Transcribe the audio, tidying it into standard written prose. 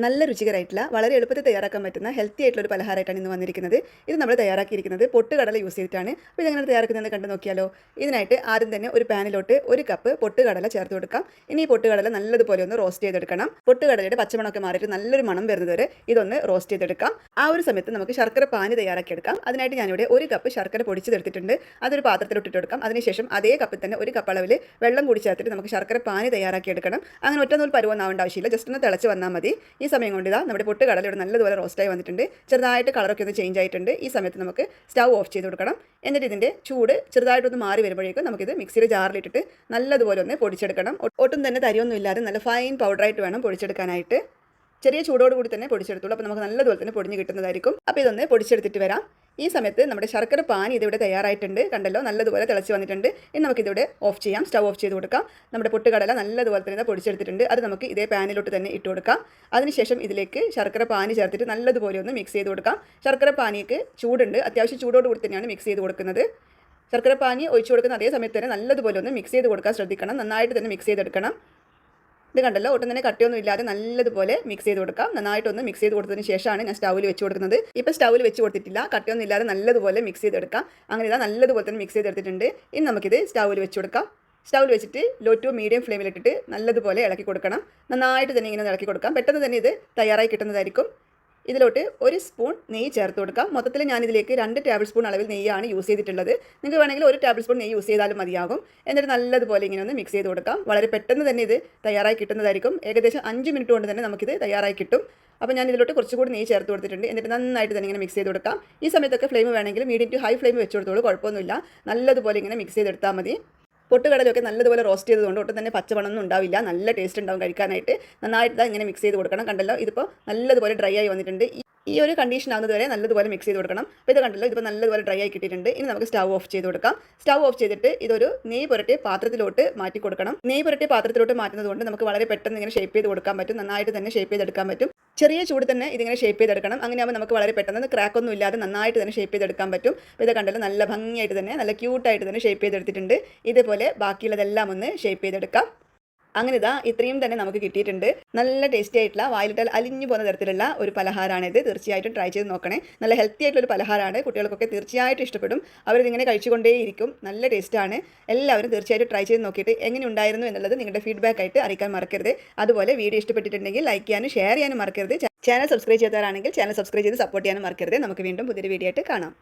നല്ല രുചികരമായിട്ടുള്ള വളരെ എളുപ്പത്തിൽ തയ്യാറാക്കാൻ പറ്റുന്ന ഹെൽത്തി ആയിട്ടുള്ള ഒരു പലഹാരമായിട്ടാണ് ഇന്ന് വന്നിരിക്കുന്നത്. ഇത് നമ്മൾ തയ്യാറാക്കിയിരിക്കുന്നത് പൊട്ടുകടല യൂസ് ചെയ്തിട്ടാണ്. അപ്പോൾ ഇതെങ്ങനെ തയ്യാറാക്കുന്നതെന്ന് കണ്ടു നോക്കിയാലോ. ഇതിനായിട്ട് ആദ്യം തന്നെ ഒരു പാനിലോട്ട് 1 കപ്പ് പൊട്ടുകടല ചേർത്ത് കൊടുക്കാം. ഇനി ഈ പൊട്ടുകടല നല്ലതുപോലെ ഒന്ന് റോസ്റ്റ് ചെയ്തെടുക്കണം. പൊട്ടുകടലയുടെ പച്ചമണമൊക്കെ മാറിയിട്ട് നല്ലൊരു മണം വരുന്നത് വരെ ഇതൊന്ന് റോസ്റ്റ് ചെയ്തെടുക്കാം. ആ ഒരു സമയത്ത് നമുക്ക് ശർക്കര പാനി തയ്യാറാക്കിയെടുക്കാം. അതിനായിട്ട് ഞാനിവിടെ 1 കപ്പ് ശർക്കര പൊടിച്ചെടുത്തിട്ടുണ്ട്. അതൊരു പാത്രത്തിലോട്ട് ഇട്ട് കൊടുക്കാം. അതിനുശേഷം അതേ കപ്പിൽ തന്നെ 1 കപ്പ് അളവിൽ വെള്ളം കൂടി ചേർത്തിട്ട് നമുക്ക് ശർക്കര പാനി തയ്യാറാക്കിയെടുക്കണം. അങ്ങനെ ഒറ്റ നൂൽ പരുവൊന്നാവേണ്ട ആവശ്യമില്ല, ജസ്റ്റ് ഒന്ന് തിളച്ച് വന്നാൽ മതി. ഈ സമയം കൊണ്ട് ഇതാ നമ്മുടെ പൊട്ടുകടല ഇവിടെ നല്ലതുപോലെ റോസ്റ്റായി വന്നിട്ടുണ്ട്. ചെറുതായിട്ട് കളറൊക്കെ ഒന്ന് ചേഞ്ച് ആയിട്ടുണ്ട്. ഈ സമയത്ത് നമുക്ക് സ്റ്റൗ ഓഫ് ചെയ്ത് കൊടുക്കണം. എന്നിട്ട് ഇതിൻ്റെ ചൂട് ചെറുതായിട്ടൊന്ന് മാറി വരുമ്പോഴേക്കും നമുക്കിത് മിക്സിയുടെ ജാറിലിട്ടിട്ട് നല്ലതുപോലെ ഒന്ന് പൊടിച്ചെടുക്കണം. ഒട്ടും തന്നെ തരിയൊന്നും ഇല്ലാതെ നല്ല ഫൈൻ പൗഡറായിട്ട് വേണം പൊടിച്ചെടുക്കാനായിട്ട്. ചെറിയ ചൂടോട് കൂടി തന്നെ പൊടിച്ചെടുത്തുള്ളൂ. അപ്പോൾ നമുക്ക് നല്ലതുപോലെ തന്നെ പൊടിഞ്ഞ് കിട്ടുന്നതായിരിക്കും. അപ്പോൾ ഇതൊന്ന് പൊടിച്ചെടുത്തിട്ട് വരാം. ഈ സമയത്ത് നമ്മുടെ ശർക്കര പാനി ഇതിവിടെ തയ്യാറായിട്ടുണ്ട്. കണ്ടല്ലോ, നല്ലതുപോലെ തിളച്ച് വന്നിട്ടുണ്ട്. ഇനി നമുക്കിതിവിടെ ഓഫ് ചെയ്യാം. സ്റ്റൗ ഓഫ് ചെയ്ത് കൊടുക്കാം. നമ്മുടെ പൊട്ടുകടല നല്ലതുപോലെ തന്നെ പൊടിച്ചെടുത്തിട്ടുണ്ട്. അത് നമുക്ക് ഇതേ പാനിലോട്ട് തന്നെ ഇട്ട് കൊടുക്കാം. അതിനുശേഷം ഇതിലേക്ക് ശർക്കര പാനി ചേർത്തിട്ട് നല്ലതുപോലെ ഒന്ന് മിക്സ് ചെയ്ത് കൊടുക്കാം. ശർക്കര പാനിക്ക് ചൂടുണ്ട്, അത്യാവശ്യം ചൂടോട് കൂടി തന്നെയാണ് മിക്സ് ചെയ്ത് കൊടുക്കുന്നത്. ശർക്കര പാനി ഒഴിച്ചു കൊടുക്കുന്ന അതേ സമയത്ത് തന്നെ നല്ലതുപോലെ ഒന്ന് മിക്സ് ചെയ്ത് കൊടുക്കാൻ ശ്രദ്ധിക്കണം. നന്നായിട്ട് തന്നെ മിക്സ് ചെയ്തെടുക്കണം. ഇത് കണ്ടല്ലോ, ഒട്ടും തന്നെ കട്ടിയൊന്നും ഇല്ലാതെ നല്ലതുപോലെ മിക്സ് ചെയ്ത് കൊടുക്കാം. നന്നായിട്ടൊന്ന് മിക്സ് ചെയ്ത് കൊടുത്തതിന് ശേഷമാണ് ഞാൻ സ്റ്റൗവിൽ വെച്ച് കൊടുക്കുന്നത്. ഇപ്പോൾ സ്റ്റൗവിൽ വെച്ച് കൊടുത്തിട്ടില്ല, കട്ടിയൊന്നും ഇല്ലാതെ നല്ലതുപോലെ മിക്സ് ചെയ്തെടുക്കാം. അങ്ങനെ ഇതാ നല്ലതുപോലെ തന്നെ മിക്സ് ചെയ്തെടുത്തിട്ടുണ്ട്. ഇനി നമുക്കിത് സ്റ്റൗവിൽ വെച്ച് കൊടുക്കാം. സ്റ്റൗവിൽ വെച്ചിട്ട് ലോ ടു മീഡിയം ഫ്ലെയിമിലിട്ടിട്ട് നല്ലതുപോലെ ഇളക്കി കൊടുക്കണം. നന്നായിട്ട് തന്നെ ഇങ്ങനെ ഇളക്കി കൊടുക്കാം. പെട്ടെന്ന് തന്നെ ഇത് തയ്യാറായി കിട്ടുന്നതായിരിക്കും. ഇതിലോട്ട് 1 സ്പൂൺ നെയ്യ് ചേർത്ത് കൊടുക്കാം. മൊത്തത്തിൽ ഞാനിതിലേക്ക് 2 ടേബിൾ സ്പൂൺ അളവിൽ നെയ്യാണ് യൂസ് ചെയ്തിട്ടുള്ളത്. നിങ്ങൾക്ക് വേണമെങ്കിൽ 1 ടേബിൾ സ്പൂൺ നെയ്യ് യൂസ് ചെയ്താലും മതിയാകും. എന്നിട്ട് നല്ലതുപോലെ ഇങ്ങനെ ഒന്ന് മിക്സ് ചെയ്ത് കൊടുക്കാം. വളരെ പെട്ടെന്ന് തന്നെ ഇത് തയ്യാറായി കിട്ടുന്നതായിരിക്കും. ഏകദേശം 5 മിനിറ്റ് കൊണ്ട് തന്നെ നമുക്കിത് തയ്യാറായി കിട്ടും. അപ്പോൾ ഞാൻ ഇതിലോട്ട് കുറച്ചുകൂടി നെയ്യ് ചേർത്ത് കൊടുത്തിട്ടുണ്ട്. എന്നിട്ട് നന്നായിട്ട് തന്നെ ഇങ്ങനെ മിക്സ് ചെയ്ത് കൊടുക്കാം. ഈ സമയത്തൊക്കെ ഫ്ലെയിം വേണമെങ്കിൽ മീഡിയം ടു ഹൈ ഫ്ലെയിം വെച്ച് കൊടുത്തോളൂ, കുഴപ്പമൊന്നുമില്ല. നല്ലതുപോലെ ഇങ്ങനെ മിക്സ് ചെയ്തെടുത്താൽ മതി. പൊട്ടുകടലൊക്കെ നല്ലതുപോലെ റോസ്റ്റ് ചെയ്തതുകൊണ്ട് ഒട്ടും തന്നെ പച്ചമണമൊന്നും ഉണ്ടാവില്ല. നല്ല ടേസ്റ്റ് ഉണ്ടാവും കഴിക്കാനായിട്ട്. നന്നായിട്ട് ഇങ്ങനെ മിക്സ് ചെയ്ത് കൊടുക്കണം. കണ്ടല്ലോ, ഇതിപ്പോൾ നല്ലതുപോലെ ഡ്രൈ ആയി വന്നിട്ടുണ്ട്. ഈ ഒരു കണ്ടീഷൻ ആകുന്നത് വരെ നല്ലതുപോലെ മിക്സ് ചെയ്ത് കൊടുക്കണം. അപ്പോൾ ഇത് കണ്ടല്ലോ, ഇതിപ്പോൾ നല്ലതുപോലെ ഡ്രൈ ആയി കിട്ടിയിട്ടുണ്ട്. ഇനി നമുക്ക് സ്റ്റൗ ഓഫ് ചെയ്ത് കൊടുക്കാം. സ്റ്റൗ ഓഫ് ചെയ്തിട്ട് ഇതൊരു നെയ്യ് പുരട്ടിയ പാത്രത്തിലോട്ട് മാറ്റി കൊടുക്കണം. നെയ്യ് പുരട്ടിയ പാത്രത്തിലോട്ട് മാറ്റുന്നത് കൊണ്ട് നമുക്ക് വളരെ പെട്ടെന്ന് ഇങ്ങനെ ഷേപ്പ് ചെയ്ത് കൊടുക്കാൻ പറ്റും. നന്നായിട്ട് തന്നെ ഷേപ്പ് ചെയ്തെടുക്കാൻ പറ്റും. ചെറിയ ചൂട് തന്നെ ഇതിങ്ങനെ ഷേപ്പ് ചെയ്തെടുക്കണം. അങ്ങനെയാകുമ്പോൾ നമുക്ക് വളരെ പെട്ടെന്ന് ക്രാക്കൊന്നും ഇല്ലാതെ നന്നായിട്ട് തന്നെ ഷേപ്പ് ചെയ്തെടുക്കാൻ പറ്റും. അപ്പോൾ ഇത് കണ്ടല്ലോ, നല്ല ഭംഗിയായിട്ട് തന്നെ നല്ല ക്യൂട്ടായിട്ട് തന്നെ ഷേപ്പ് ചെയ്തെടുത്തിട്ടുണ്ട്. ഇതേപോലെ ബാക്കിയുള്ളതെല്ലാം ഒന്ന് ഷേപ്പ് ചെയ്തെടുക്കാം. അങ്ങനെ ഇതാ ഇത്രയും തന്നെ നമുക്ക് കിട്ടിയിട്ടുണ്ട്. നല്ല ടേസ്റ്റി ആയിട്ടുള്ള വായിലിട്ടാൽ അലിഞ്ഞു പോകുന്ന തരത്തിലുള്ള ഒരു പലഹാരമാണിത്. തീർച്ചയായിട്ടും ട്രൈ ചെയ്ത് നോക്കണേ. നല്ല ഹെൽത്തി ആയിട്ടുള്ളൊരു പലഹാരമാണ്. കുട്ടികൾക്കൊക്കെ തീർച്ചയായിട്ടും ഇഷ്ടപ്പെടും. അവരിതിങ്ങനെ കഴിച്ചുകൊണ്ടേയിരിക്കും. നല്ല ടേസ്റ്റാണ്. എല്ലാവരും തീർച്ചയായിട്ടും ട്രൈ ചെയ്ത് നോക്കിയിട്ട് എങ്ങനെ ഉണ്ടായിരുന്നു എന്നുള്ളത് നിങ്ങളുടെ ഫീഡ്ബാക്ക് ആയിട്ട് അറിയിക്കാൻ മറക്കരുത്. അതുപോലെ വീഡിയോ ഇഷ്ടപ്പെട്ടിട്ടുണ്ടെങ്കിൽ ലൈക്ക് ചെയ്യാനും ഷെയർ ചെയ്യാനും മറക്കരുത്. ചാനൽ സബ്സ്ക്രൈബ് ചെയ്തവരാണെങ്കിൽ ചാനൽ സബ്സ്ക്രൈബ് ചെയ്ത് സപ്പോർട്ട് ചെയ്യാനും മറക്കരുത്. നമുക്ക് വീണ്ടും പുതിയൊരു വീഡിയോ ആയിട്ട് കാണാം.